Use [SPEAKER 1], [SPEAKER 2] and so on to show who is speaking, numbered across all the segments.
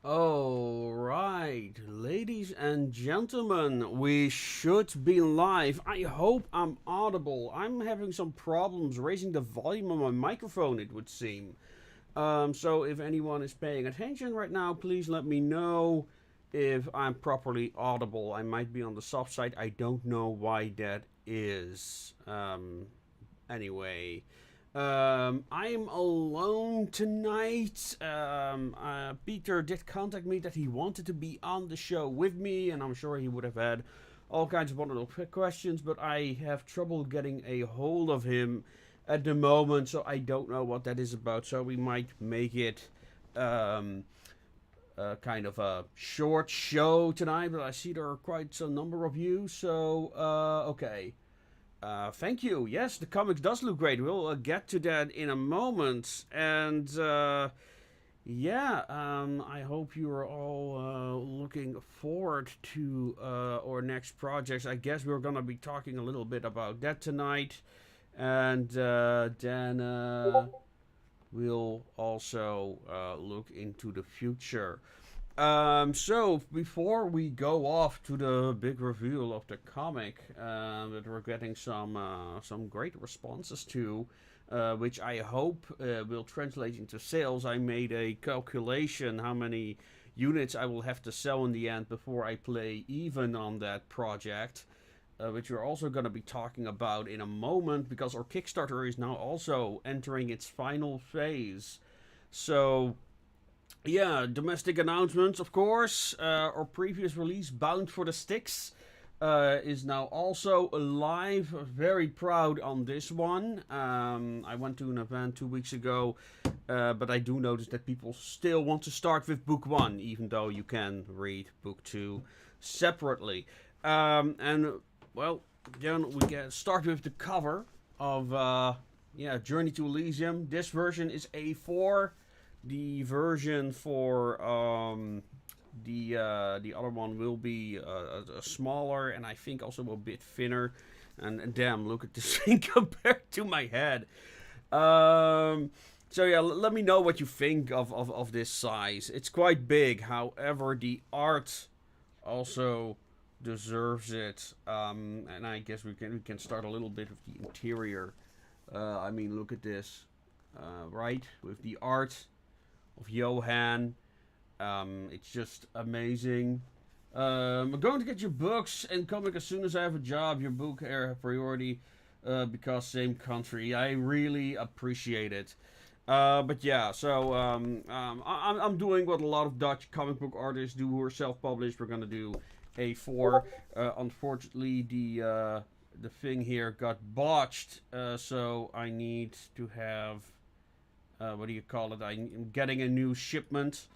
[SPEAKER 1] Alright, ladies and gentlemen, we should be live. I hope I'm audible. I'm having some problems raising the volume on my microphone, it would seem. So if anyone is paying attention right now, please let me know if I'm properly audible. I might be on the soft side. I don't know why that is. Anyway. I'm alone tonight. Peter did contact me that he wanted to be on the show with me, and I'm sure he would have had all kinds of wonderful questions, but I have trouble getting a hold of him at the moment, so I don't know what that is about. So we might make it kind of a short show tonight, but I see there are quite a number of you, so okay. Thank you. Yes, the comics does look great. We'll get to that in a moment. And yeah, I hope you are all looking forward to our next projects. I guess we're going to be talking a little bit about that tonight. And then we'll also look into the future. So before we go off to the big reveal of the comic that we're getting some great responses to, which I hope will translate into sales. I made a calculation how many units I will have to sell in the end before I play even on that project, which we're also going to be talking about in a moment because our Kickstarter is now also entering its final phase. So yeah, domestic announcements, of course. Our previous release, Bound for the Styx, is now also live. Very proud on this one. I went to an event 2 weeks ago, but I do notice that people still want to start with book 1, even though you can read book 2 separately. And, well, then we can start with the cover of Journey to Elysium. This version is A4. The version for the other one will be a smaller and I think also a bit thinner. And damn, look at this thing compared to my head. So yeah, let me know what you think of this size. It's quite big, however, the art also deserves it. And I guess we can start a little bit with the interior. I mean, look at this, right? With the art of Johan. It's just amazing. I'm going to get your books and comic as soon as I have a job. Your book air priority because same country. I really appreciate it. But yeah, so I'm doing what a lot of Dutch comic book artists do who are self-published. We're gonna do A4. Unfortunately, the thing here got botched, so I need to have what do you call it? I'm getting a new shipment.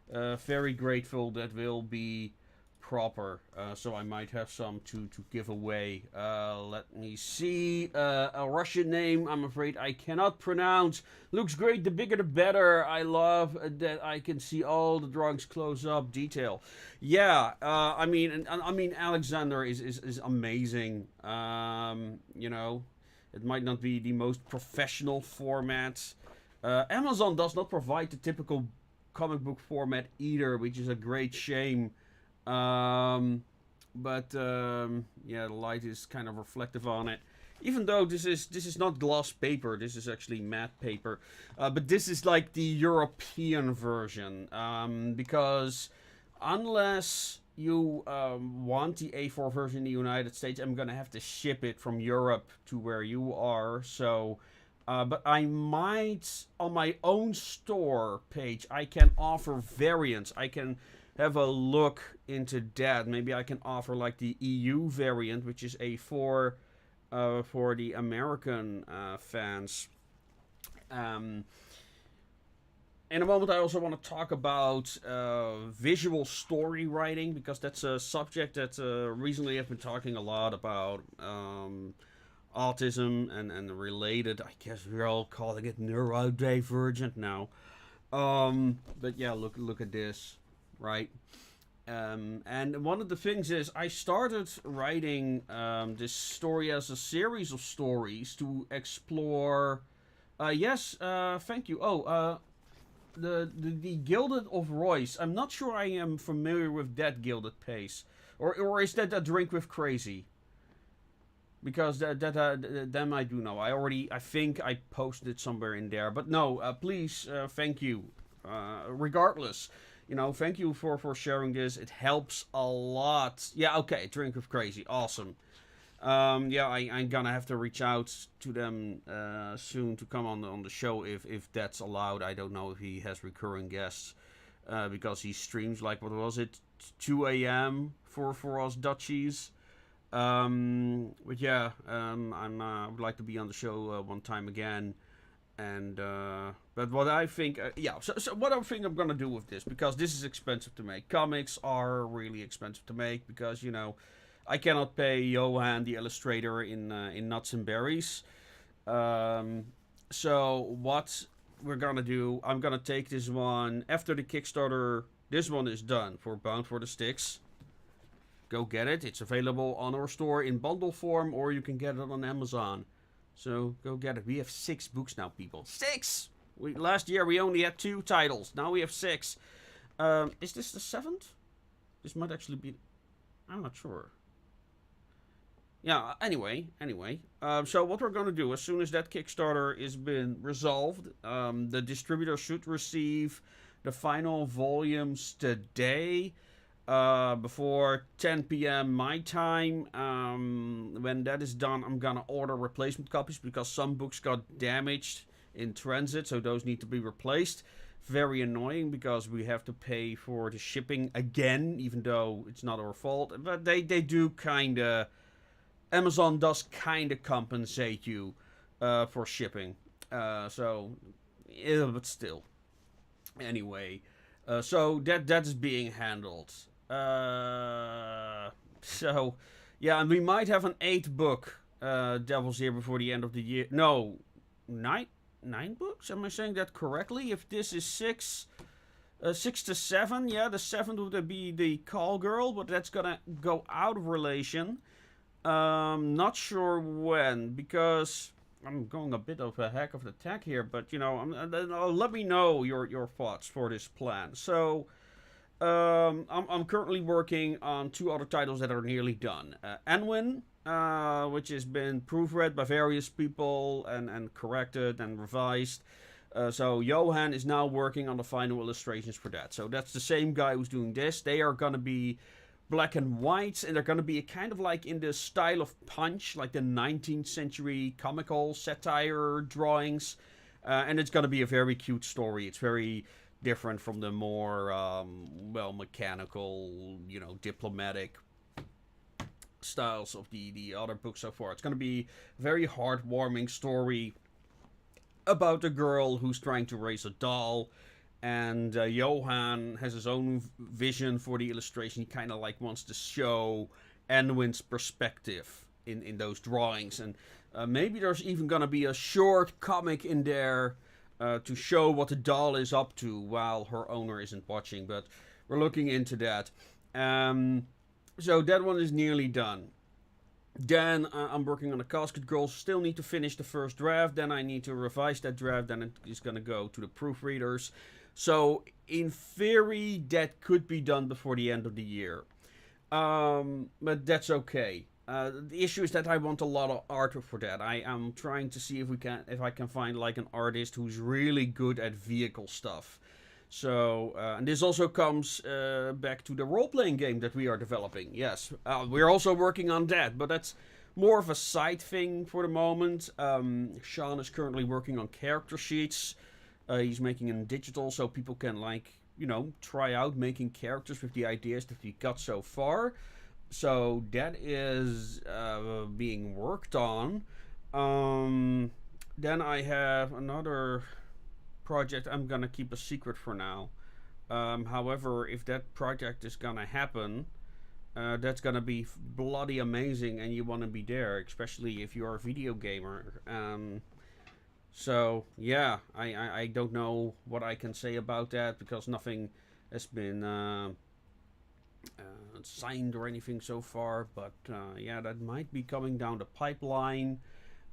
[SPEAKER 1] Very grateful that will be proper. So I might have some to give away. Let me see. A Russian name, I'm afraid I cannot pronounce. Looks great. The bigger the better. I love that I can see all the drawings close up detail. Yeah. I mean, Alexander is amazing. You know, it might not be the most professional format. Amazon does not provide the typical comic book format either, which is a great shame. Yeah, the light is kind of reflective on it. Even though this is not gloss paper, this is actually matte paper. But this is like the European version, because unless you want the A4 version in the United States, I'm gonna have to ship it from Europe to where you are. So. But I might, on my own store page, I can offer variants. I can have a look into that. Maybe I can offer like the EU variant, which is A4 for the American fans. In a moment, I also want to talk about visual story writing, because that's a subject that recently I've been talking a lot about. Autism and related, I guess we're all calling it neurodivergent now. But yeah, look at this, right? And one of the things is I started writing this story as a series of stories to explore. Yes, thank you. Oh, the Gilded of Royce. I'm not sure I am familiar with that Gilded Pace. Or is that a drink with crazy? Because them I do know. I think I posted it somewhere in there. But no, please, thank you. Regardless, thank you for sharing this. It helps a lot. Yeah, okay, drink with crazy, awesome. Yeah, I'm gonna have to reach out to them soon to come on the show if that's allowed. I don't know if he has recurring guests because he streams like what was it, 2 a.m. for us Dutchies. But yeah, I would like to be on the show one time again. And but what I think, so what I think I'm gonna do with this, because this is expensive to make. Comics are really expensive to make because I cannot pay Johan, the illustrator, in Nuts and Berries. So what we're gonna do, I'm gonna take this one after the Kickstarter. This one is done for Bound for the Styx. Go get it. It's available on our store in bundle form, or you can get it on Amazon. So go get it. We have 6 books now, people. 6! Last year we only had 2 titles. Now we have 6. Is this the 7th? This might actually be... I'm not sure. Yeah, anyway. So what we're going to do, as soon as that Kickstarter has been resolved, the distributor should receive the final volumes today. Before 10 p.m. my time. When that is done, I'm gonna order replacement copies because some books got damaged in transit, so those need to be replaced. Very annoying because we have to pay for the shipping again, even though it's not our fault. But they do kinda... Amazon does kinda compensate you for shipping. So, yeah, but still. Anyway, so that is being handled. So, yeah, and we might have an 8th book, Devil's Ear, before the end of the year. No, 9 books? Am I saying that correctly? If this is 6 to 7, yeah, the 7th would be the Call Girl, but that's gonna go out of relation. Not sure when, because I'm going a bit of a heck of the tech here, but let me know your thoughts for this plan. So, I'm currently working on 2 other titles that are nearly done. Anwin, which has been proofread by various people and corrected and revised. So Johan is now working on the final illustrations for that. So that's the same guy who's doing this. They are gonna be black and white, and they're gonna be kind of like in the style of Punch, like the 19th century comical satire drawings. And it's gonna be a very cute story. It's very different from the more, mechanical, diplomatic styles of the other books so far. It's going to be a very heartwarming story about a girl who's trying to raise a doll, and Johan has his own vision for the illustration. He kind of wants to show Anwin's perspective in those drawings, and maybe there's even going to be a short comic in there to show what the doll is up to while her owner isn't watching, but we're looking into that. So that one is nearly done. Then I'm working on the Casket Girls. Still need to finish the first draft. Then I need to revise that draft. Then it is going to go to the proofreaders. So in theory, that could be done before the end of the year. But that's okay. The issue is that I want a lot of art for that. I am trying to see if I can find an artist who's really good at vehicle stuff. So, and this also comes back to the role-playing game that we are developing. Yes, we're also working on that, but that's more of a side thing for the moment. Sean is currently working on character sheets. He's making them digital so people can try out making characters with the ideas that we got so far. So that is being worked on. Then I have another project I'm gonna keep a secret for now. However, if that project is gonna happen, that's gonna be bloody amazing, and you want to be there, especially if you're a video gamer. So yeah, I don't know what I can say about that because nothing has been signed or anything so far, but yeah, that might be coming down the pipeline.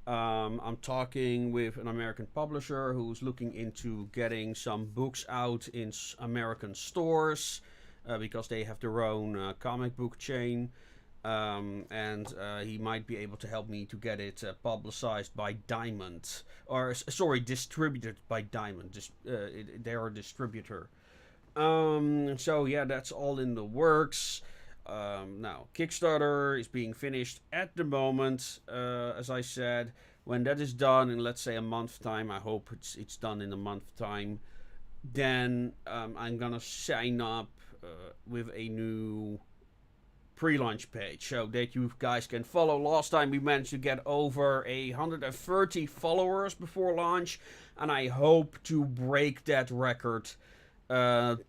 [SPEAKER 1] I'm talking with an American publisher who's looking into getting some books out in American stores because they have their own comic book chain. And he might be able to help me to get it publicized by Diamond, or sorry, distributed by Diamond. They're a distributor. So yeah, that's all in the works. Now, Kickstarter is being finished at the moment. As I said, when that is done in, let's say, a month time, I hope it's done in a month time, then I'm gonna sign up with a new pre-launch page so that you guys can follow. Last time we managed to get over 130 followers before launch, and I hope to break that record,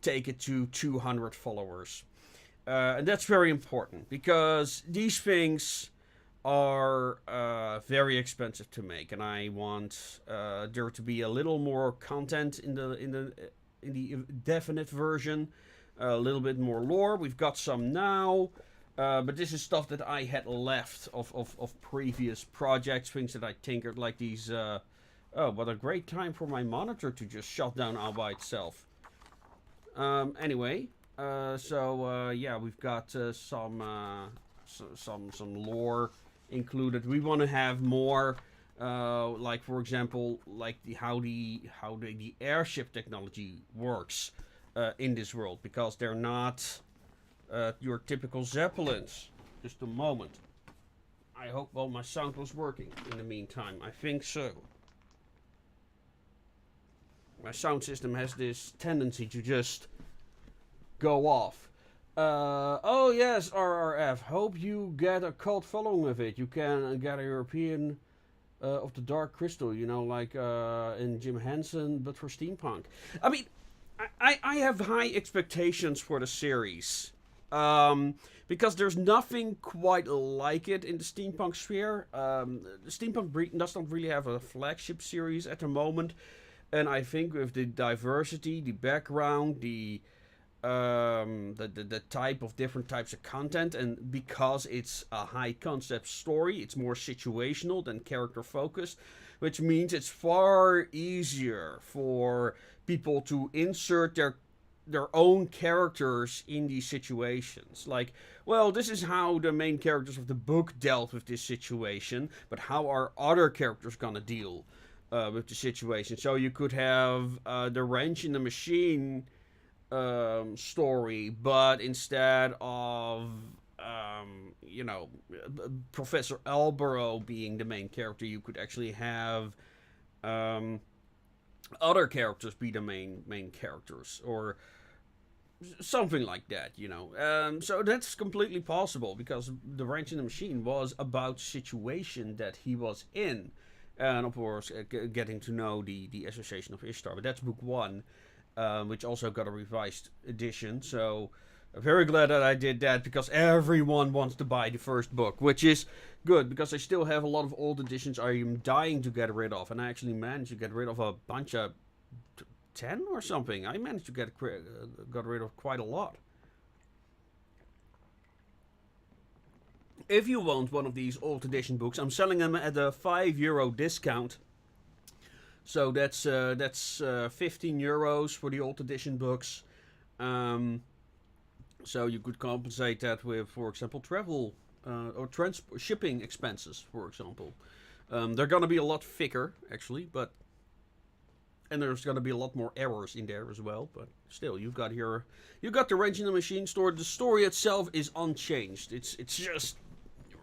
[SPEAKER 1] take it to 200 followers. And that's very important because these things are very expensive to make, and I want there to be a little more content in the definite version, a little bit more lore. We've got some now, but this is stuff that I had left of previous projects, things that I tinkered, like these. Oh, what a great time for my monitor to just shut down all by itself. Anyway. Yeah, we've got some lore included. We want to have more, like for example, like how the airship technology works in this world, because they're not your typical zeppelins. Just a moment. I hope my sound was working in the meantime. I think so. My sound system has this tendency to just go off. Oh yes, RRF. Hope you get a cult following with it. You can get a European of the Dark Crystal, like in Jim Henson, but for steampunk. I mean, I have high expectations for the series. Because there's nothing quite like it in the steampunk sphere. The steampunk does not really have a flagship series at the moment. And I think with the diversity, the background, the type of different types of content, and because it's a high concept story, it's more situational than character focused, which means it's far easier for people to insert their own characters in these situations. Like, well, this is how the main characters of the book dealt with this situation, but how are other characters gonna deal with the situation? So you could have the wrench in the machine story, but instead of Professor Alborough being the main character, you could actually have other characters be the main characters, or something like that, so that's completely possible, because the wrench in the machine was about the situation that he was in, and of course getting to know the Association of Ishtar. But that's book 1, which also got a revised edition. So I'm very glad that I did that, because everyone wants to buy the first book, which is good, because I still have a lot of old editions I am dying to get rid of, and I actually managed to get rid of a bunch of 10 or something. I managed to got rid of quite a lot. If you want one of these old edition books, I'm selling them at a €5 discount. So that's 15 euros for the old edition books. So you could compensate that with, for example, travel or shipping expenses, for example. They're going to be a lot thicker, actually, and there's going to be a lot more errors in there as well. But still, you've got the wrench in the machine story. The story itself is unchanged. It's just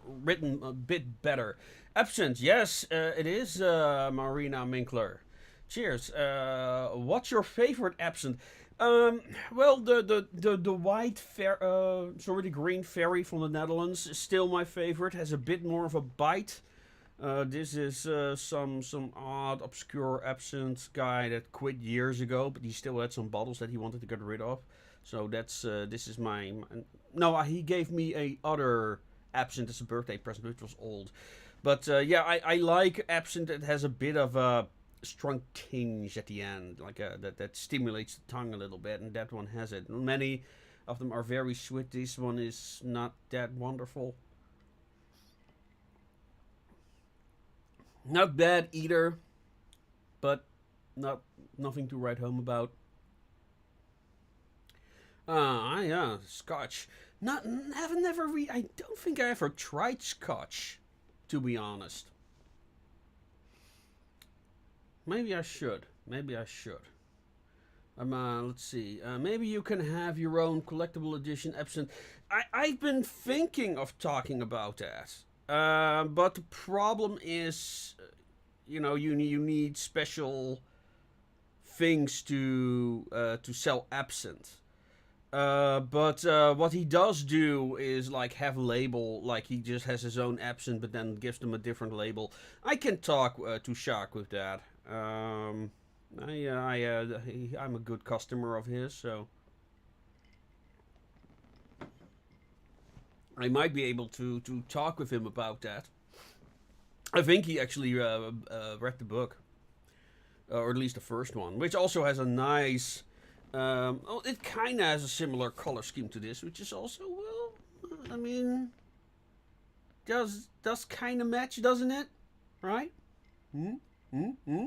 [SPEAKER 1] written a bit better. Absent, yes, it is, Marina Minkler. Cheers. What's your favorite absent? Well, the white the green fairy from the Netherlands is still my favorite. Has a bit more of a bite. This is some odd, obscure absinthe guy that quit years ago, but he still had some bottles that he wanted to get rid of. So that's this is no. He gave me a other absinthe as a birthday present, which was old. But yeah, I like absinthe. It has a bit of a strong tinge at the end, like that stimulates the tongue a little bit, and that one has it. Many of them are very sweet. This one is not that wonderful. Not bad either, but not nothing to write home about. Yeah, Scotch. Not, have never I don't think I ever tried Scotch, to be honest. Maybe I should. Maybe I should. Let's see. Maybe you can have your own collectible edition absinthe. I've been thinking of talking about that. But the problem is, you need special things to sell absinthe. But what he does do is like have a label, like he just has his own absinthe, but then gives them a different label. I can talk to Shark with that. I'm a good customer of his, so I might be able to talk with him about that. I think he actually read the book, or at least the first one, which also has a nice. It kind of has a similar color scheme to this, which is also I mean, does kind of match, doesn't it? Right? Hmm. Hmm. Hmm.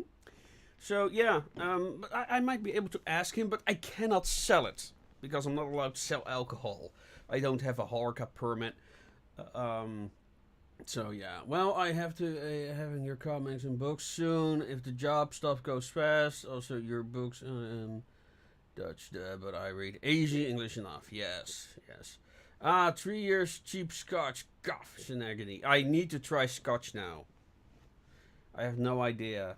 [SPEAKER 1] So yeah, but I might be able to ask him, but I cannot sell it because I'm not allowed to sell alcohol. I don't have a Horka permit. Um, so yeah, well, I have to having your comics and books soon. If the job stuff goes fast, also your books. Dutch, but I read Asian English enough. Yes, yes. 3 years cheap Scotch. Goff, shenanigans. I need to try Scotch now. I have no idea.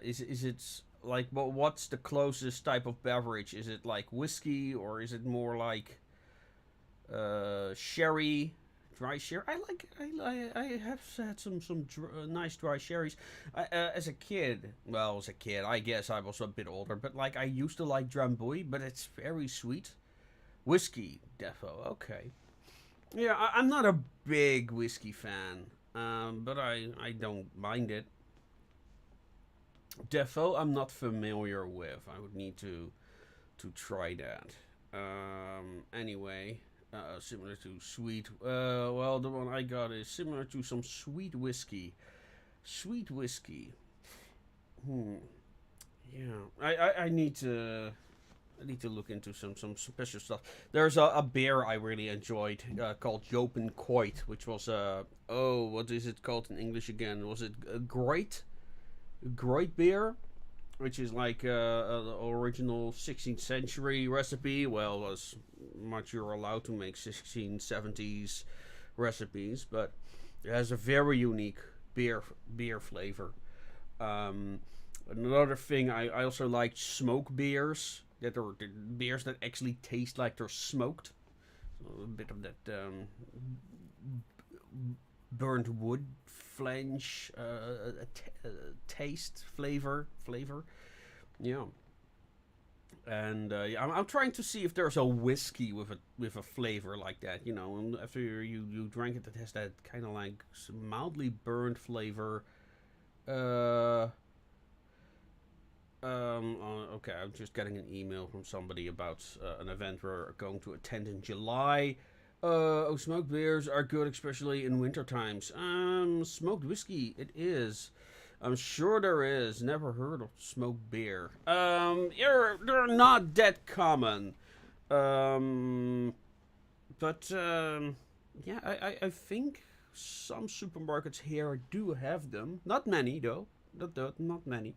[SPEAKER 1] Is it like what's the closest type of beverage? Is it like whiskey or is it more like sherry? Dry sherry. I have had some nice dry sherries. As a kid, well, as a kid, I guess I was a bit older, but like I used to like Drambuie, but it's very sweet. Whiskey, defo. Okay. Yeah, I'm not a big whiskey fan, but I don't mind it. Defo, I'm not familiar with. I would need to try that. Anyway, similar to sweet. Well, the one I got is similar to some sweet whiskey. Sweet whiskey. Hmm. Yeah, I need to. I need to look into some special stuff. There's a beer I really enjoyed called Jopen Coit, which was what is it called in English again? Was it Groit beer? Which is like an original 16th century recipe. Well, as much you're allowed to make 1670s recipes, but it has a very unique beer flavor. Um, Another thing, I also like smoke beers that are beers that actually taste like they're smoked. So a bit of that burnt wood flange taste flavor. Yeah. And yeah, I'm trying to see if there's a whiskey with a flavor like that. And after you drink it, it has that kind of like mildly burnt flavor. Uh, okay, I'm just getting an email from somebody about an event we're going to attend in July. Smoked beers are good, especially in winter times. Smoked whiskey, it is. I'm sure there is. Never heard of smoked beer. They're not that common. Um, but yeah, I think some supermarkets here do have them. Not many though. Not many.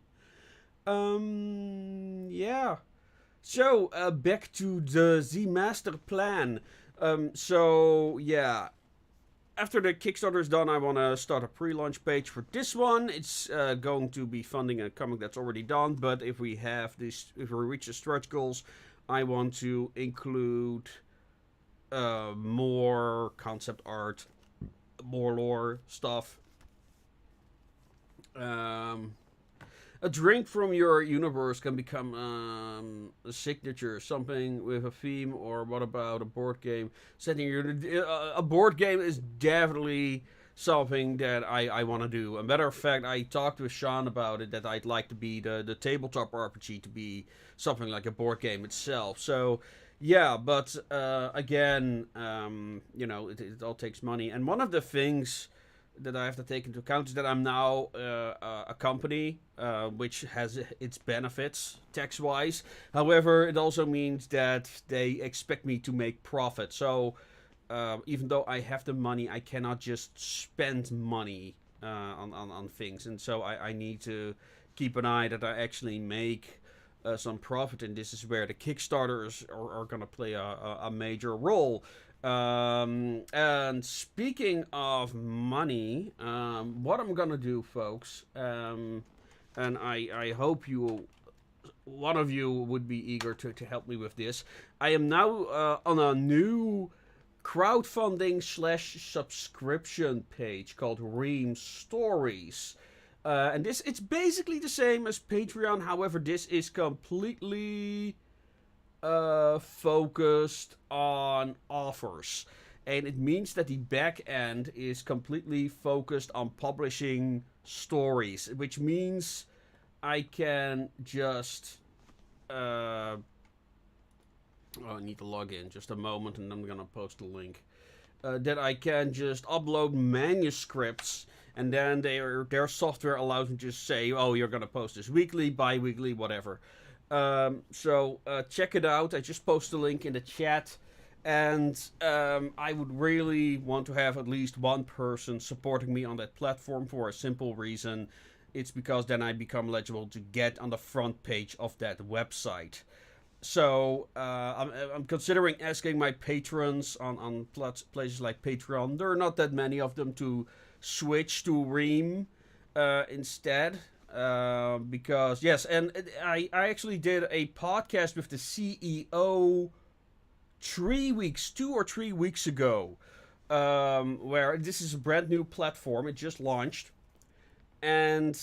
[SPEAKER 1] Yeah. So, back to the Z Master Plan. So, yeah. After the Kickstarter is done, I want to start a pre-launch page for this one. It's going to be funding a comic that's already done, but if we reach the stretch goals, I want to include more concept art, more lore stuff. A drink from your universe can become a signature, something with a theme, or what about a board game? Setting a board game is definitely something that I want to do. A matter of fact, I talked with Sean about it, that I'd like to be the tabletop RPG to be something like a board game itself. So, yeah, but again, it all takes money. And one of the things that I have to take into account is that I'm now a company which has its benefits tax-wise. However, it also means that they expect me to make profit. So even though I have the money, I cannot just spend money on things, and so I need to keep an eye that I actually make some profit, and this is where the Kickstarters are going to play a major role. And speaking of money, what I'm gonna do, folks, and I hope one of you would be eager to help me with this. I am now on a new crowdfunding slash subscription page called Ream Stories. And it's basically the same as Patreon. However, this is completely focused on offers, and it means that the back end is completely focused on publishing stories, which means I can just I need to log in just a moment, and I'm gonna post a link that I can just upload manuscripts, and then their software allows me to just say, oh, you're gonna post this weekly, bi-weekly, whatever. So check it out. I just posted a link in the chat, and I would really want to have at least one person supporting me on that platform for a simple reason. It's because then I become eligible to get on the front page of that website. So I'm considering asking my patrons on places like Patreon. There are not that many of them, to switch to Ream instead. Because yes, and I actually did a podcast with the CEO 2 or 3 weeks ago, where this is a brand new platform. It just launched, and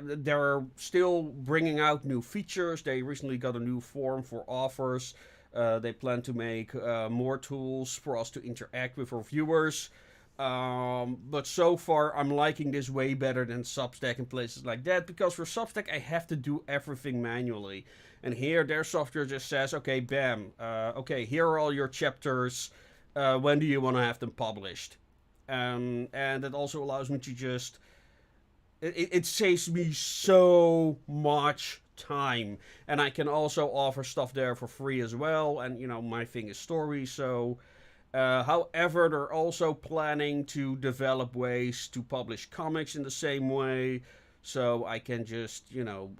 [SPEAKER 1] they're still bringing out new features. They recently got a new form for offers. They plan to make more tools for us to interact with our viewers. But so far, I'm liking this way better than Substack and places like that, because for Substack, I have to do everything manually. And here, their software just says, okay, bam, okay, here are all your chapters. When do you want to have them published? And it also allows me to just... It saves me so much time. And I can also offer stuff there for free as well. And, you know, my thing is stories, so... however, they're also planning to develop ways to publish comics in the same way, so I can just, you know,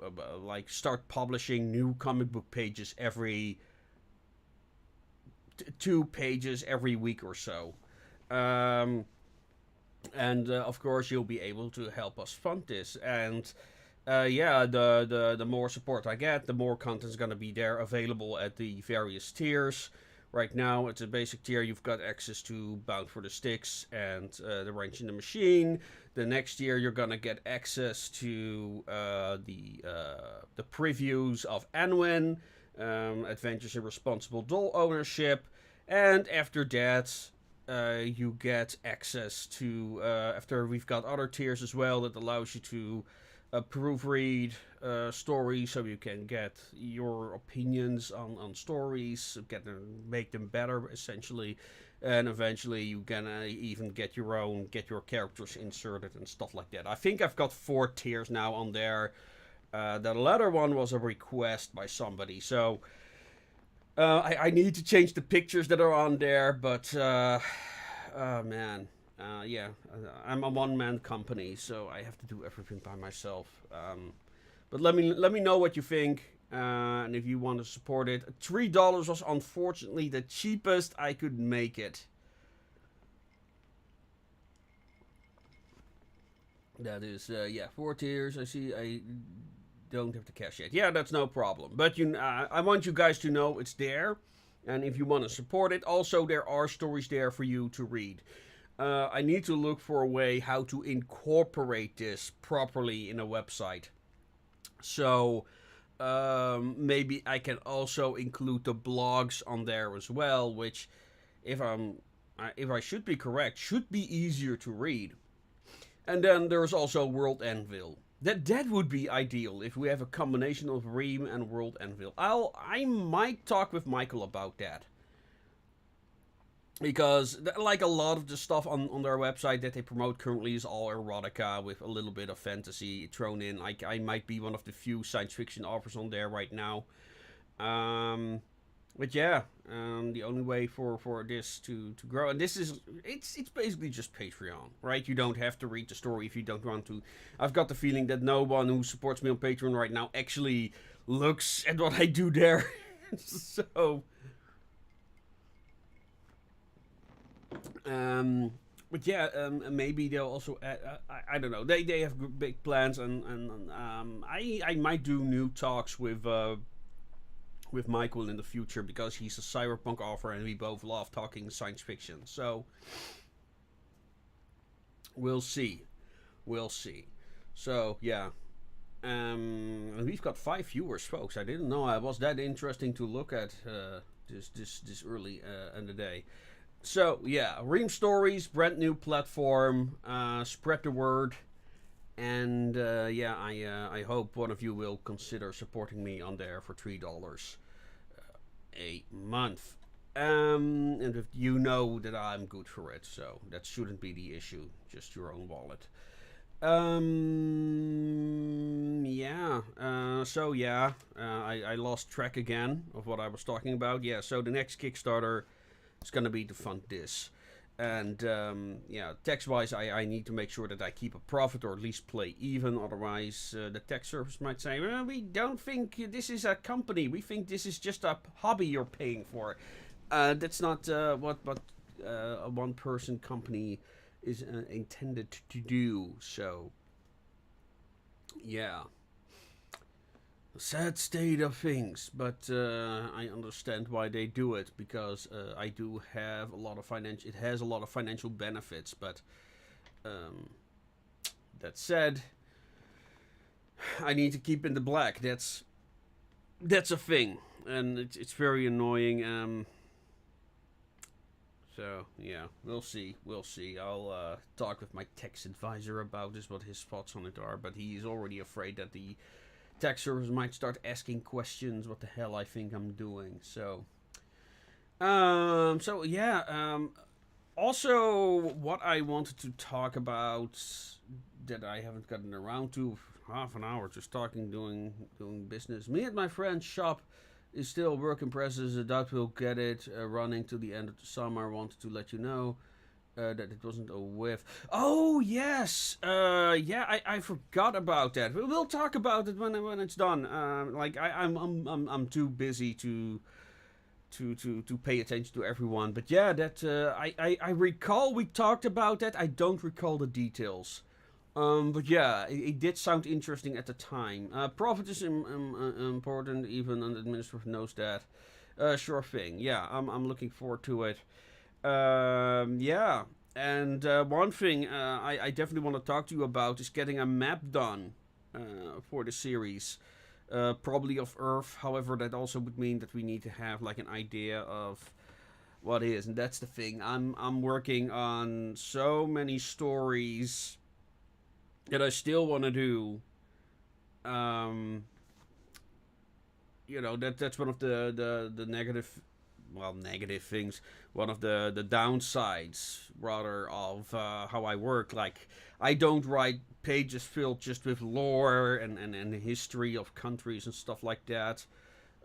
[SPEAKER 1] like start publishing new comic book pages every 2 pages every week or so. And of course, you'll be able to help us fund this. And yeah, the more support I get, the more content's gonna be there available at the various tiers. Right now, it's a basic tier. You've got access to Bound for the Styx and The Wrench in the Machine. The next year, you're gonna get access to the previews of Anwen, Adventures in Responsible Doll Ownership, and after that, you get access to after we've got other tiers as well that allows you to proofread stories, so you can get your opinions on stories, make them better, essentially, and eventually you can even get your characters inserted and stuff like that. I think I've got 4 tiers now on there. The latter one was a request by somebody, so I need to change the pictures that are on there, but oh man. Yeah, I'm a one-man company, so I have to do everything by myself. But let me know what you think, and if you want to support it. $3 was unfortunately the cheapest I could make it. That is, yeah, 4 tiers. I see. I don't have the cash yet. Yeah, that's no problem. But I want you guys to know it's there, and if you want to support it, also there are stories there for you to read. I need to look for a way how to incorporate this properly in a website. So maybe I can also include the blogs on there as well, which, if I should be correct, should be easier to read. And then there's also World Anvil. That would be ideal if we have a combination of Ream and World Anvil. I might talk with Michael about that. because like a lot of the stuff on their website that they promote currently is all erotica with a little bit of fantasy thrown in. Like I might be one of the few science fiction authors on there right now. Um, but yeah, the only way for this to grow, and this is it's basically just Patreon, right? You don't have to read the story if you don't want to. I've got the feeling that no one who supports me on Patreon right now actually looks at what I do there. So but yeah, maybe they'll also add, I don't know. They have big plans, and I might do new talks with Michael in the future because he's a cyberpunk author and we both love talking science fiction. So we'll see, we'll see. So yeah, we've got 5 viewers, folks. I didn't know I was that interesting to look at this early in the day. So yeah, Ream Stories, brand new platform. Spread the word, and yeah, I hope one of you will consider supporting me on there for $3 a month. And if you know that I'm good for it, so that shouldn't be the issue. Just your own wallet. Yeah. So yeah, I lost track again of what I was talking about. Yeah. So the next Kickstarter is gonna be to fund this. And yeah, tax-wise, I need to make sure that I keep a profit or at least play even. Otherwise, the tax service might say, well, we don't think this is a company. We think this is just a hobby you're paying for. That's not what a one-person company is intended to do. So, yeah. Sad state of things, but I understand why they do it because I do have a lot of financial. It has a lot of financial benefits, but that said, I need to keep in the black. That's a thing, and it's very annoying. So yeah, we'll see. We'll see. I'll talk with my tax advisor about this, what his thoughts on it are. But he's already afraid that the tax service might start asking questions what the hell I think I'm doing. So so yeah, also what I wanted to talk about that I haven't gotten around to, half an hour just talking, doing business. Me and my friend's shop is still work in progress. I doubt we'll get it running to the end of the summer. I wanted to let you know that it wasn't a whiff. Oh yes, yeah, I forgot about that. We'll talk about it when it's done. Like I'm too busy to pay attention to everyone. But yeah, that I recall we talked about that. I don't recall the details. But yeah, it did sound interesting at the time. Profit is important, even an administrator knows that. Sure thing. Yeah, I'm looking forward to it. Yeah, and one thing I definitely want to talk to you about is getting a map done for the series. Probably of Earth. However, that also would mean that we need to have like an idea of what is, and that's the thing. I'm working on so many stories that I still want to do. Um, you know, that's one of the negative, well, negative things. One of the downsides, rather, of how I work. Like, I don't write pages filled just with lore and history of countries and stuff like that.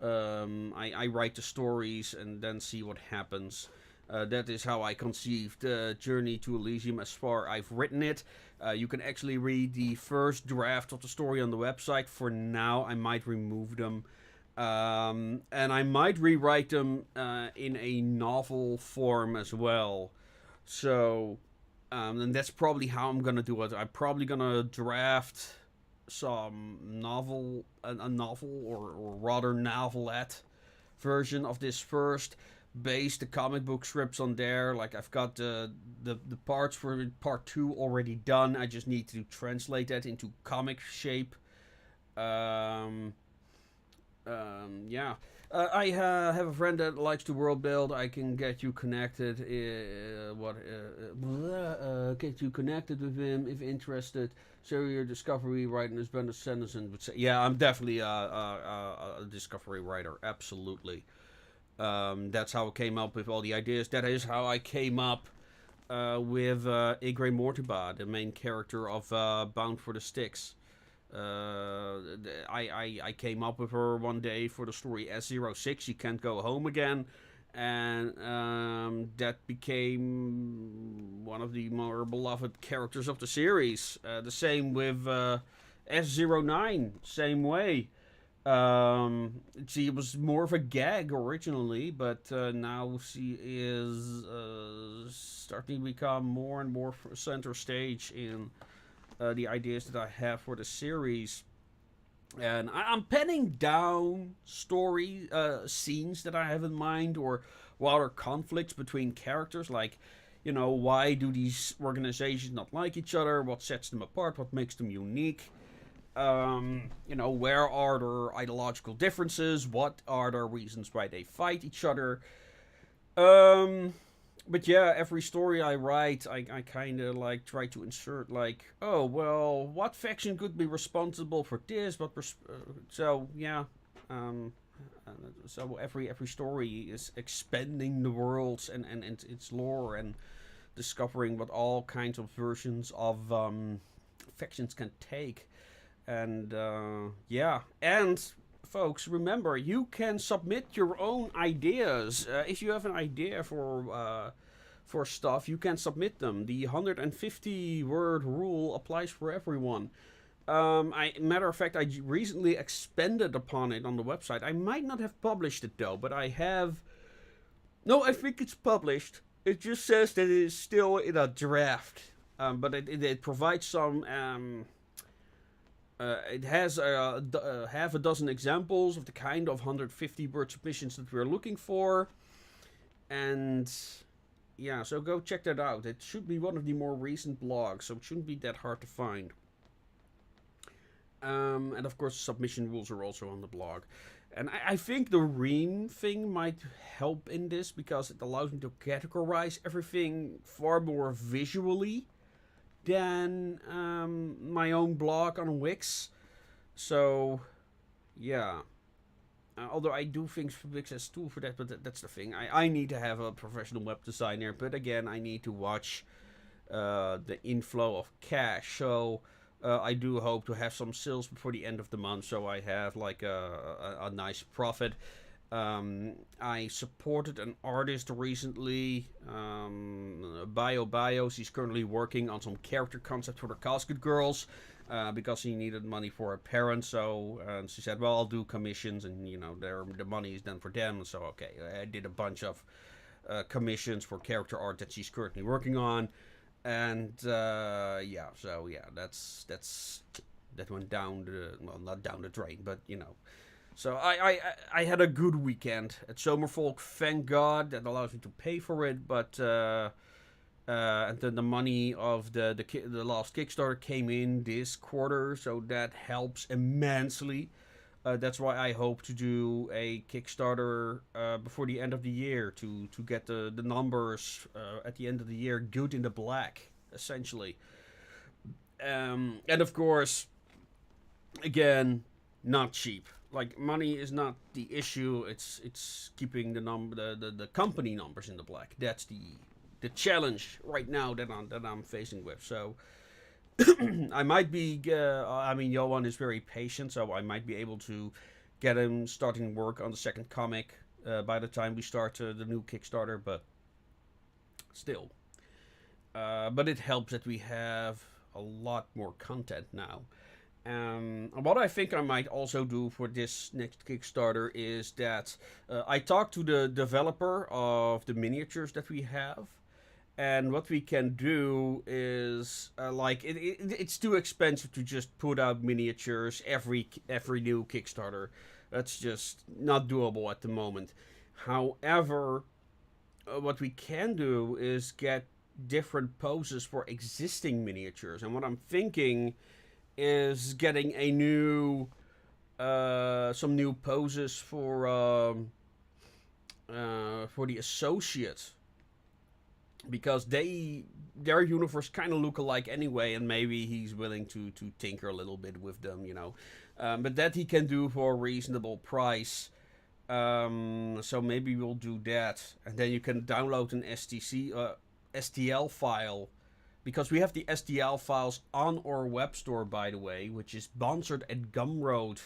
[SPEAKER 1] I write the stories and then see what happens. That is how I conceived Journey to Elysium as far I've written it. You can actually read the first draft of the story on the website. For now, I might remove them. And I might rewrite them in a novel form as well. So, and that's probably how I'm gonna do it. I'm probably gonna draft some novel, a novel, or rather novelette version of this first. Base the comic book scripts on there. Like I've got the parts for part 2 already done. I just need to translate that into comic shape. Yeah. I have a friend that likes to world build. I can get you connected. Get you connected with him if interested. Share your discovery writing as Brenda Sanderson would say. Yeah, I'm definitely a discovery writer. Absolutely. That's how I came up with all the ideas. That is how I came up with Igre Mortiba, the main character of Bound for the Styx. I came up with her one day for the story S06, She Can't Go Home Again, and that became one of the more beloved characters of the series. The same with S09, same way. She was more of a gag originally, but now she is starting to become more and more center stage in the ideas that I have for the series. And I'm penning down story scenes that I have in mind, or rather conflicts between characters, like, why do these organizations not like each other? What sets them apart? What makes them unique? Where are their ideological differences? What are the reasons why they fight each other? But yeah, every story I write, I kind of like try to insert, like, oh well, what faction could be responsible for this? So yeah, so every story is expanding the worlds and its lore, and discovering what all kinds of versions of factions can take. And yeah, and folks, remember, you can submit your own ideas. If you have an idea for stuff, you can submit them. The 150 word rule applies for everyone. Matter of fact, I recently expanded upon it on the website. I might not have published it though, but I have. No, I think it's published. It just says that it is still in a draft, but it provides some. It has half a dozen examples of the kind of 150 word submissions that we're looking for. And yeah, so go check that out. It should be one of the more recent blogs, so it shouldn't be that hard to find. And of course, submission rules are also on the blog. And I think the Ream thing might help in this, because it allows me to categorize everything far more visually than my own blog on Wix. So yeah, although I do think Wix has a tool for that, but that's the thing. I need to have a professional web designer, but again, I need to watch the inflow of cash. So I do hope to have some sales before the end of the month, so I have like a nice profit. I supported an artist recently, Bios. He's currently working on some character concept for the Casket Girls, because he needed money for her parents. So she said, well, I'll do commissions, and the money is then for them. So okay, I did a bunch of commissions for character art that she's currently working on. And yeah, so yeah, that went down not down the drain, but So I had a good weekend at Zomervolk, thank God. That allows me to pay for it, but and then the money of the last Kickstarter came in this quarter, so that helps immensely. That's why I hope to do a Kickstarter before the end of the year to get the numbers at the end of the year good in the black, essentially. And of course, again, not cheap. Like, money is not the issue. It's keeping the company numbers in the black. That's the challenge right now that I'm facing with. So I might be. Johan is very patient, so I might be able to get him starting work on the second comic by the time we start the new Kickstarter. But still, but it helps that we have a lot more content now. What I think I might also do for this next Kickstarter is that I talked to the developer of the miniatures that we have, and what we can do is it's too expensive to just put out miniatures every new Kickstarter. That's just not doable at the moment. However, what we can do is get different poses for existing miniatures, and what I'm thinking is getting a new some new poses for the Associate, because their universe kind of look alike anyway, and maybe he's willing to tinker a little bit with them, but that he can do for a reasonable price. So maybe we'll do that, and then you can download an STL file, because we have the STL files on our web store, by the way, which is sponsored at Gumroad.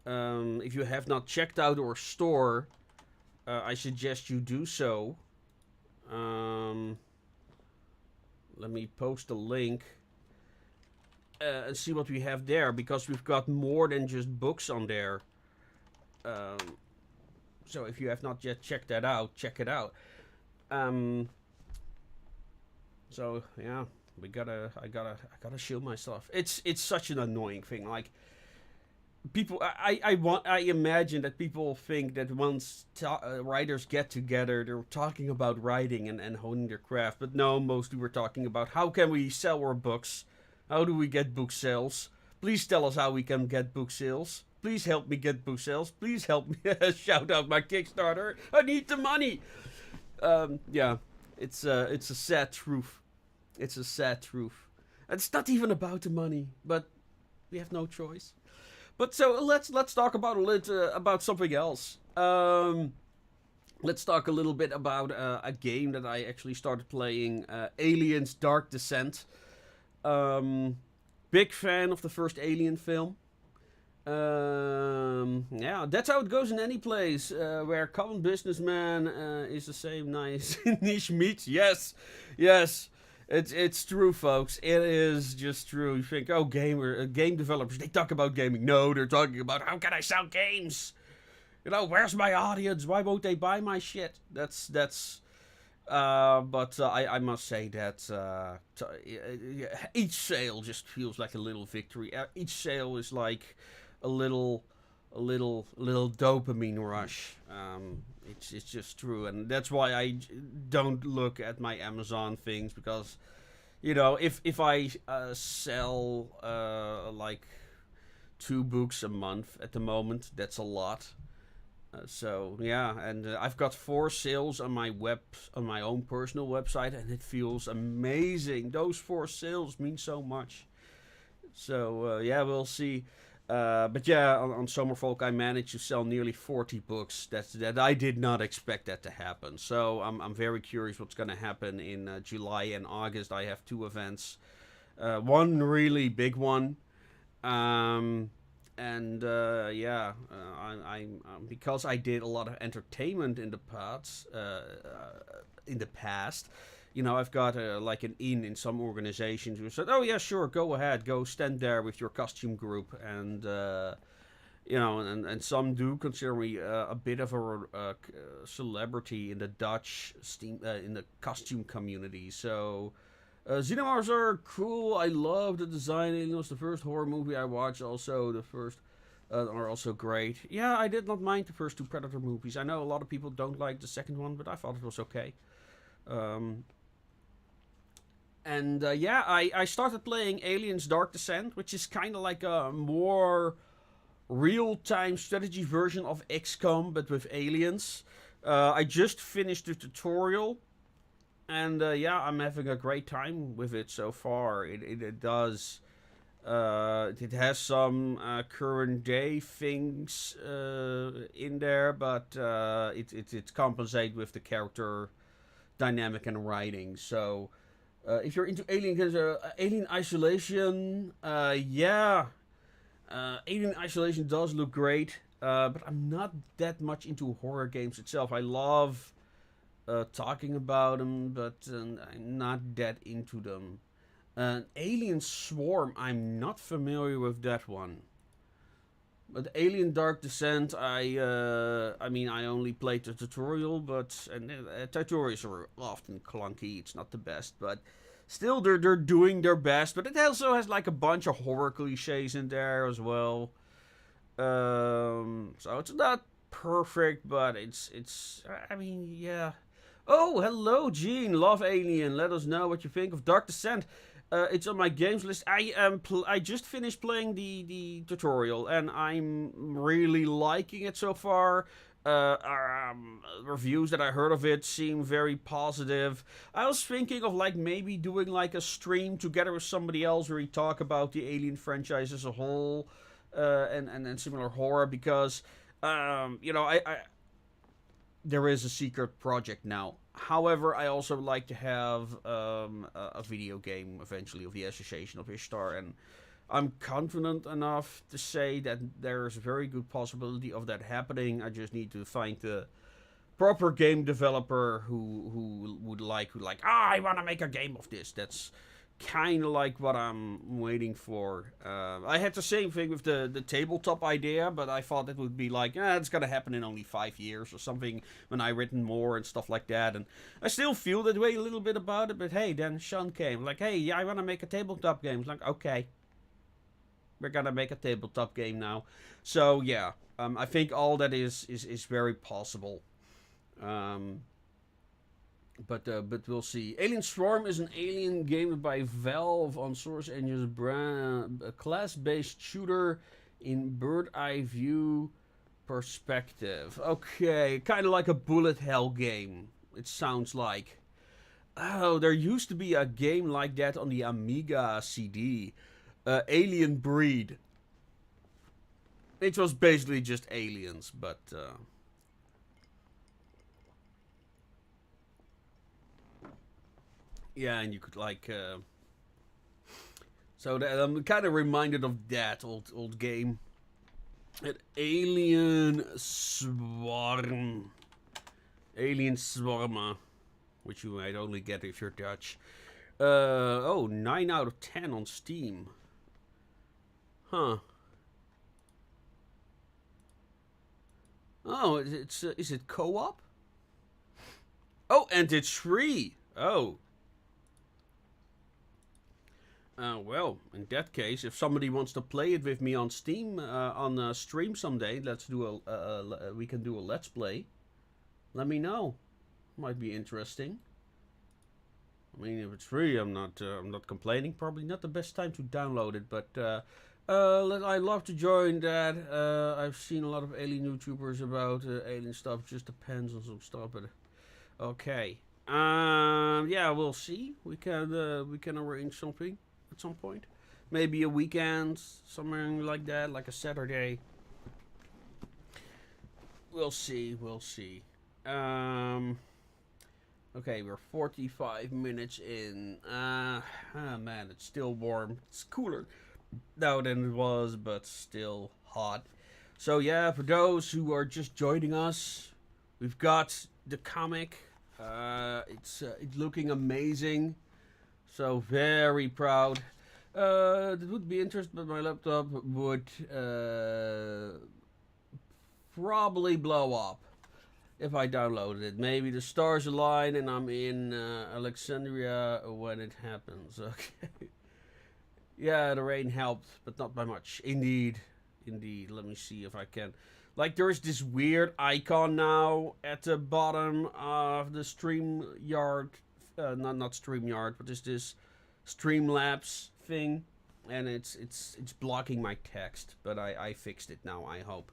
[SPEAKER 1] If you have not checked out our store, I suggest you do so. Let me post a link and see what we have there, because we've got more than just books on there. So if you have not yet checked that out, check it out. So yeah, I gotta shield myself. It's such an annoying thing. Like, people, I imagine that people think that once writers get together, they're talking about writing and honing their craft. But no, mostly we're talking about how can we sell our books. How do we get book sales? Please tell us how we can get book sales. Please help me get book sales. Please help me shout out my Kickstarter. I need the money. Yeah, it's a sad truth. It's a sad truth. And it's not even about the money, but we have no choice. But so let's talk about about something else. Let's talk a little bit about a game that I actually started playing, Aliens: Dark Descent. Big fan of the first Alien film. Yeah, that's how it goes in any place where common businessman is the same nice niche meat. Yes, it's true, folks. It is just true. You think, oh, game developers, they talk about gaming. No, they're talking about how can I sell games. You know, where's my audience? Why won't they buy my shit? But I must say that each sale just feels like a little victory. Each sale is like a little dopamine rush. It's just true, and that's why I don't look at my Amazon things, because, you know, if I sell like 2 books a month at the moment, that's a lot. So yeah, and I've got 4 sales on my own personal website, and it feels amazing. Those 4 sales mean so much. So yeah, we'll see. But yeah, on Summerfolk I managed to sell nearly 40 books. That I did not expect that to happen. So I'm very curious what's going to happen in July and August. I have 2 events. One really big one. And yeah, I'm because I did a lot of entertainment in the past. You know, I've got like an in some organizations who said, "Oh yeah, sure, go ahead, go stand there with your costume group," and you know, and some do consider me a bit of a celebrity in the Dutch in the costume community. So. Xenomorphs are cool. I love the design. It was the first horror movie I watched. Also, the first are also great. Yeah, I did not mind the first 2 Predator movies. I know a lot of people don't like the second one, but I thought it was okay. Yeah, I started playing Aliens: Dark Descent, which is kind of like a more real-time strategy version of XCOM, but with aliens. I just finished the tutorial. And yeah, I'm having a great time with it so far. It does. It has some current day things in there, but it's compensated with the character dynamic and writing. So if you're into Alien Isolation, yeah, Alien Isolation does look great. But I'm not that much into horror games itself. I love talking about them, but I'm not that into them. Alien Swarm, I'm not familiar with that one. But Alien Dark Descent, I mean, I only played the tutorial, but tutorials are often clunky. It's not the best, but still, they're doing their best. But it also has like a bunch of horror cliches in there as well. So it's not perfect, but it's. I mean, yeah. Oh, hello, Gene. Love Alien. Let us know what you think of Dark Descent. It's on my games list. I just finished playing the tutorial, and I'm really liking it so far. Reviews that I heard of it seem very positive. I was thinking of like maybe doing like a stream together with somebody else where we talk about the Alien franchise as a whole, and similar horror, because I there is a secret project now. However, I also like to have a video game eventually of the Association of Ishtar, and I'm confident enough to say that there's a very good possibility of that happening. I just need to find the proper game developer who would like I want to make a game of this. That's kind of like what I'm waiting for. I had the same thing with the tabletop idea, but I thought it would be like, it's gonna happen in only 5 years or something when I written more and stuff like that. And I still feel that way a little bit about it. But hey, then Sean came like, hey, yeah, I want to make a tabletop game. It's like, okay, we're gonna make a tabletop game now. So yeah, I think all that is very possible. But we'll see. Alien Swarm is an alien game by Valve on Source Engine's brand, a class-based shooter in bird-eye view perspective. Okay, kind of like a bullet hell game. It sounds like. Oh, there used to be a game like that on the Amiga CD. Alien Breed. It was basically just aliens, but yeah, and you could like. So that, I'm kind of reminded of that old game. An Alien Swarm. Alien Swarma. Which you might only get if you're Dutch. 9 out of 10 on Steam. Huh. Oh, is it co-op? Oh, and it's free. Oh. Well, in that case, if somebody wants to play it with me on Steam on stream someday, we can do a let's play. Let me know. Might be interesting. I mean, if it's free, I'm not complaining. Probably not the best time to download it, but I love to join that. I've seen a lot of alien YouTubers about alien stuff. Just depends on some stuff, but okay. Yeah, we'll see. We can arrange something at some point. Maybe a weekend, something like that, like a Saturday. We'll see. Okay, we're 45 minutes in. Man, it's still warm. It's cooler now than it was, but still hot. So yeah, for those who are just joining us, we've got the comic. It's looking amazing. So very proud. It would be interesting, but my laptop would probably blow up if I downloaded it. Maybe the stars align and I'm in Alexandria when it happens. Okay. Yeah, the rain helped, but not by much. Indeed. Let me see if I can. Like, there's this weird icon now at the bottom of the StreamYard. Not StreamYard, but there's this Streamlabs thing. And it's blocking my text. But I fixed it now, I hope.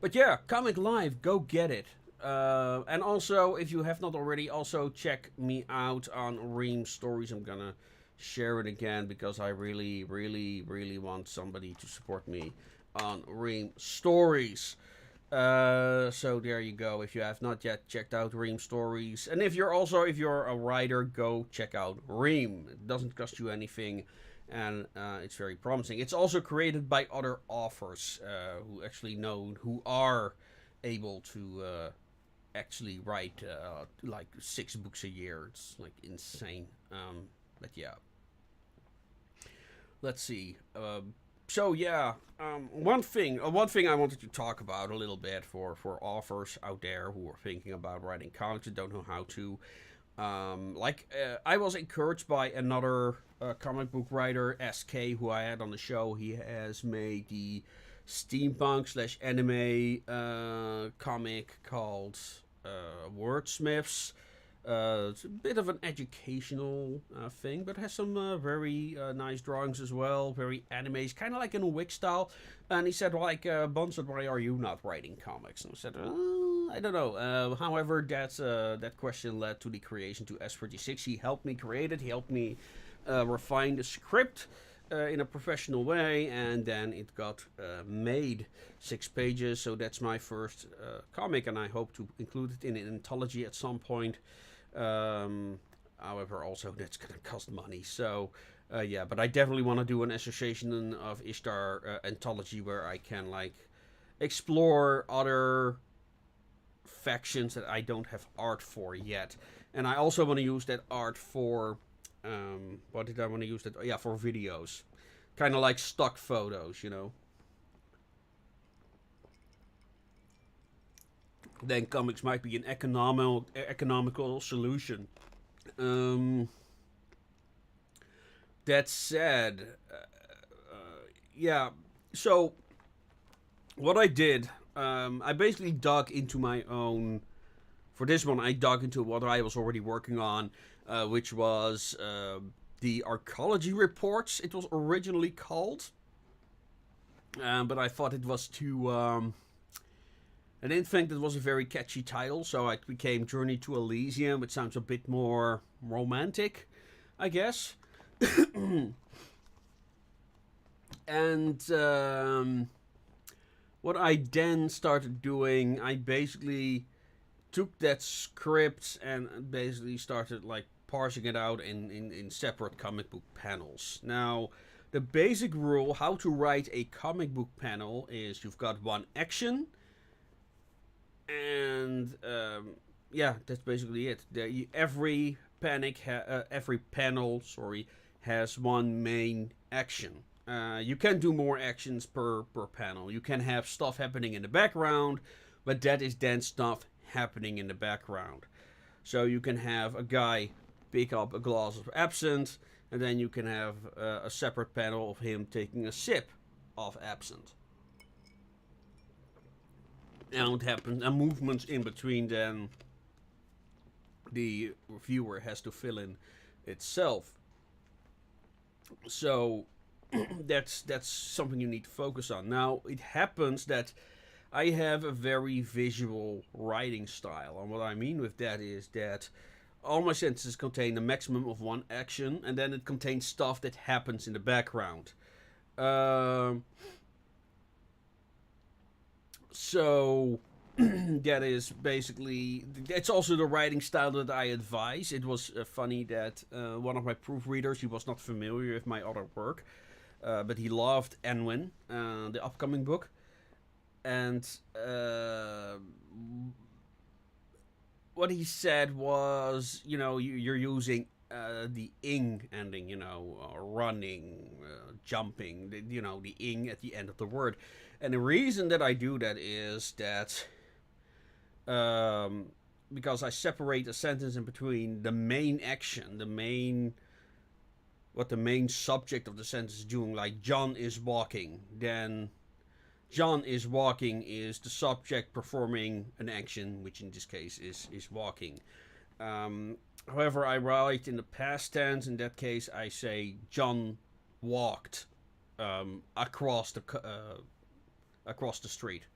[SPEAKER 1] But yeah, Comic Live, go get it. And also, if you have not already, also check me out on Ream Stories. I'm gonna share it again because I really, really, really want somebody to support me on Ream Stories. So there you go. If you have not yet checked out Ream Stories, and if you're a writer, go check out Ream. It doesn't cost you anything. And it's very promising. It's also created by other authors who are able to actually write like 6 books a year. It's like insane. But yeah. Let's see. So yeah, one thing I wanted to talk about a little bit for authors out there who are thinking about writing comics and don't know how to. I was encouraged by another comic book writer, SK, who I had on the show. He has made the steampunk/anime comic called Wordsmiths. It's a bit of an educational thing, but has some very nice drawings as well, very animes, kind of like in a Wick style. And he said, Bunsen, why are you not writing comics? And I said, I don't know. However, that question led to the creation to S36. He helped me create it. He helped me refine the script. in a professional way, and then it got made. 6 pages, so that's my first comic, and I hope to include it in an anthology at some point. However, also that's gonna cost money, so yeah, but I definitely want to do an Association of Ishtar anthology where I can like explore other factions that I don't have art for yet. And I also want to use that art for what did I want to use that? Yeah, for videos, kind of like stock photos, you know. Then comics might be an economical solution. Um, that said, yeah. So what I did, I basically dug into my own. For this one, I dug into what I was already working on, which was the Arkology reports. It was originally called, but I thought it was too. I didn't think that was a very catchy title, so it became Journey to Elysium, which sounds a bit more romantic, I guess. And what I then started doing, I basically took that script and basically started like parsing it out in separate comic book panels. Now, the basic rule how to write a comic book panel is you've got one action, and yeah, that's basically it. Every panel, has one main action. You can do more actions per panel. You can have stuff happening in the background, but that is then stuff happening in the background. So you can have a guy pick up a glass of absinthe, and then you can have a separate panel of him taking a sip of absinthe. And happens and movements in between, then the viewer has to fill in itself. So that's something you need to focus on. Now it happens that I have a very visual writing style, and what I mean with that is that all my sentences contain a maximum of one action, and then it contains stuff that happens in the background. So that is basically, it's also the writing style that I advise. It was funny that one of my proofreaders, he was not familiar with my other work, but he loved Anwin, the upcoming book, and what he said was, you know, you're using the ing ending, you know, running, jumping, you know, the ing at the end of the word. And the reason that I do that is that because I separate a sentence in between the main action, what the main subject of the sentence is doing, like John is walking, then John is walking is the subject performing an action, which in this case is walking. However, I write in the past tense. In that case, I say John walked across the street.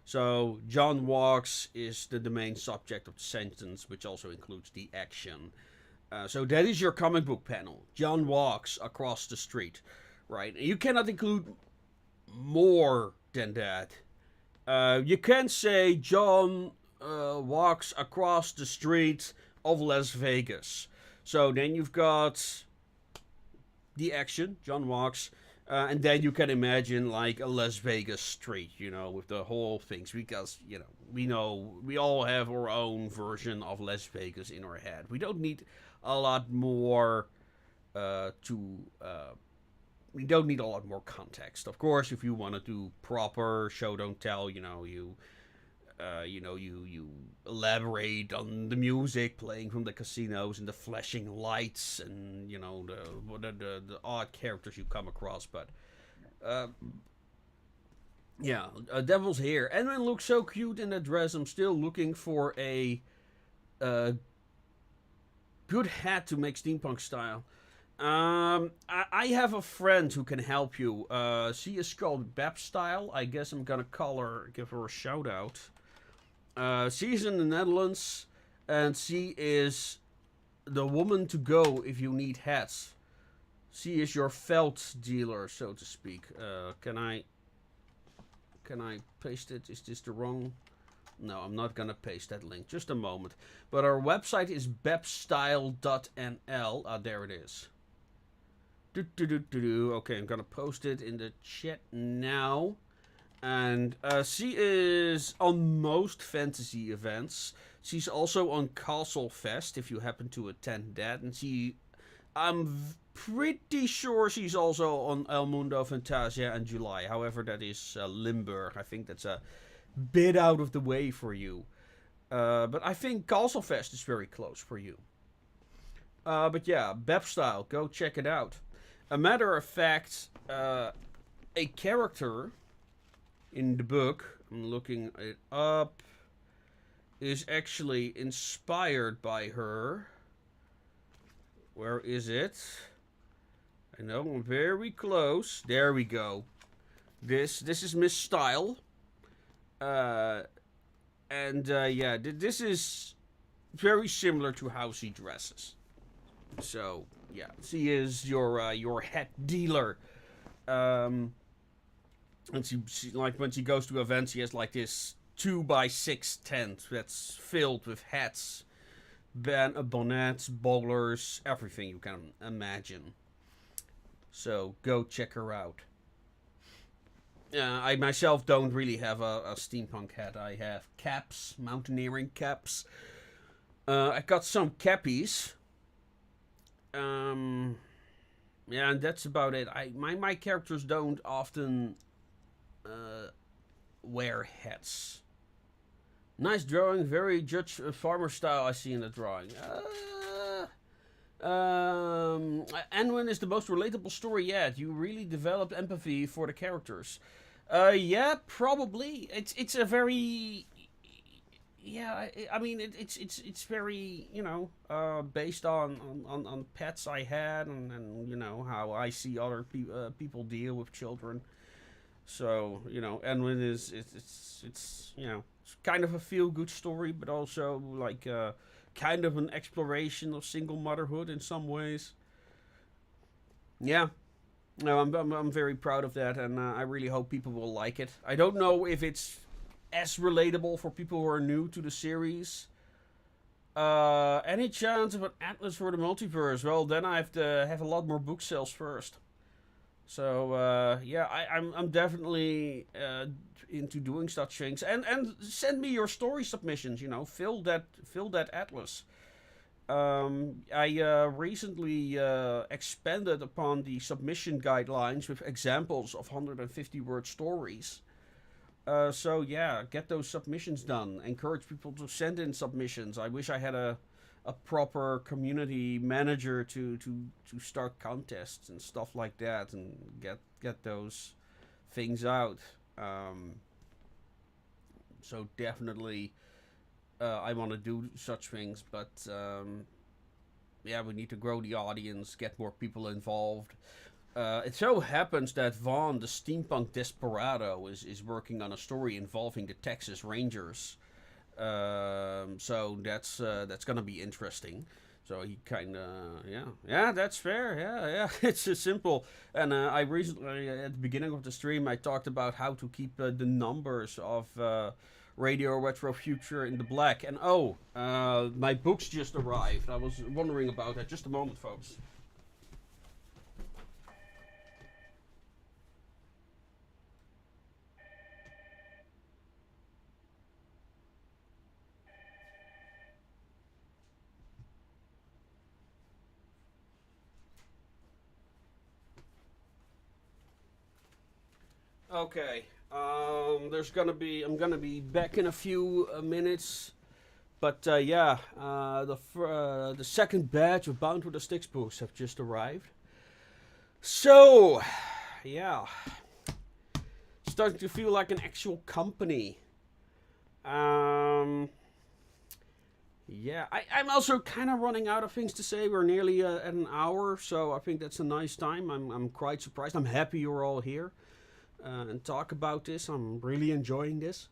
[SPEAKER 1] So John walks is the main subject of the sentence, which also includes the action. So that is your comic book panel. John walks across the street, right? You cannot include more than that. You can say John walks across the street of Las Vegas. So then you've got the action, John walks, and then you can imagine like a Las Vegas street, you know, with the whole things, because, you know, we all have our own version of Las Vegas in our head. We don't need a lot more we don't need a lot more context. Of course, if you want to do proper show don't tell, you know, you elaborate on the music playing from the casinos and the flashing lights and, you know, the odd characters you come across. But yeah, Devil's Hair. Edwin looks so cute in that dress. I'm still looking for a good hat to make steampunk style. I have a friend who can help you. She is called Beb Style. I guess I'm gonna give her a shout out. She's in the Netherlands, and she is the woman to go if you need hats. She is your felt dealer, so to speak. Can I paste it? Is this the wrong? No, I'm not gonna paste that link. Just a moment. But our website is bepstyle.nl. Ah, there it is. Okay, I'm gonna post it in the chat now. And she is on most fantasy events. She's also on Castle Fest if you happen to attend that. And I'm pretty sure she's also on El Mundo Fantasia in July. However, that is Limburg. I think that's a bit out of the way for you. But I think Castle Fest is very close for you. But yeah, Bepstyle, go check it out. A matter of fact, a character in the book, I'm looking it up, is actually inspired by her. Where is it? I know, I'm very close. There we go. This is Miss Style. Yeah, this is very similar to how she dresses. So, yeah, she is your head dealer. And she like when she goes to events, she has like this 2x6 tent that's filled with hats, bonnets, bowlers, everything you can imagine. So go check her out. I myself don't really have a steampunk hat. I have caps, mountaineering caps. I got some cappies. Yeah, and that's about it. My characters don't often wear hats. Nice drawing, very Judge Farmer style I see in the drawing. Anwin is the most relatable story yet. You really developed empathy for the characters. Yeah, probably. It's a very, yeah. I mean, it's very, you know, based on pets I had and you know how I see other people deal with children. So you know, Anwin is it's you know, it's kind of a feel good story, but also like kind of an exploration of single motherhood in some ways. Yeah. No, I'm very proud of that, and I really hope people will like it. I don't know if it's as relatable for people who are new to the series. Any chance of an atlas for the multiverse? Well, then I have to have a lot more book sales first. So yeah, I'm definitely into doing such things, and send me your story submissions. You know, fill that atlas. I recently expanded upon the submission guidelines with examples of 150-word stories. So yeah, get those submissions done. Encourage people to send in submissions. I wish I had a proper community manager to start contests and stuff like that and get those things out. So definitely I want to do such things, but yeah, we need to grow the audience, get more people involved. It so happens that Vaughn, the steampunk desperado, is working on a story involving the Texas Rangers. So that's gonna be interesting. So he kind of, yeah, that's fair, yeah, it's simple. And I recently, at the beginning of the stream, I talked about how to keep the numbers of Radio Retrofuture in the black. And my books just arrived. I was wondering about that. Just a moment, folks. Okay. I'm gonna be back in a few minutes, but yeah, the second batch of Bound with the Styx books have just arrived. So, yeah, starting to feel like an actual company. Yeah, I'm also kind of running out of things to say. We're nearly at an hour, so I think that's a nice time. I'm quite surprised. I'm happy you're all here. And talk about this. I'm really enjoying this.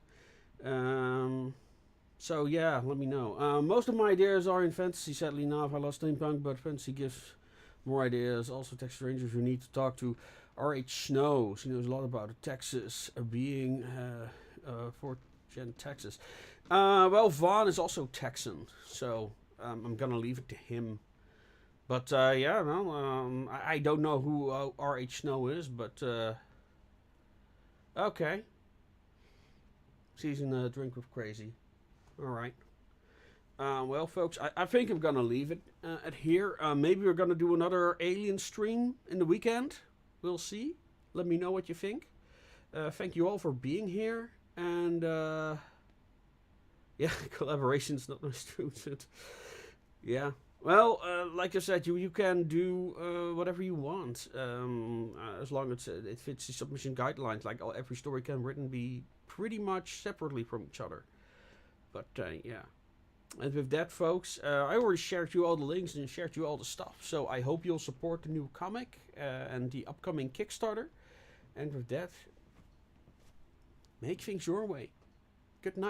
[SPEAKER 1] So yeah, let me know. Most of my ideas are in fantasy, sadly now. I love steampunk, but fantasy gives more ideas. Also, Texas Rangers we need to talk to. R.H. Snow. He knows a lot about Texas being 4th gen Texas. Well, Vaughn is also Texan, so I'm gonna leave it to him. But yeah, no, I don't know who R.H. Snow is, but okay. Season drink with crazy. All right. Well, folks, I think I'm gonna leave it at here. Maybe we're gonna do another Alien stream in the weekend. We'll see. Let me know what you think. Thank you all for being here, and yeah, collaboration's not my strong suit. Yeah. Well, like I said, you can do whatever you want, as long as it fits the submission guidelines. Like every story can written be pretty much separately from each other. But yeah. And with that, folks, I already shared you all the links and shared you all the stuff. So I hope you'll support the new comic and the upcoming Kickstarter. And with that, make things your way. Good night.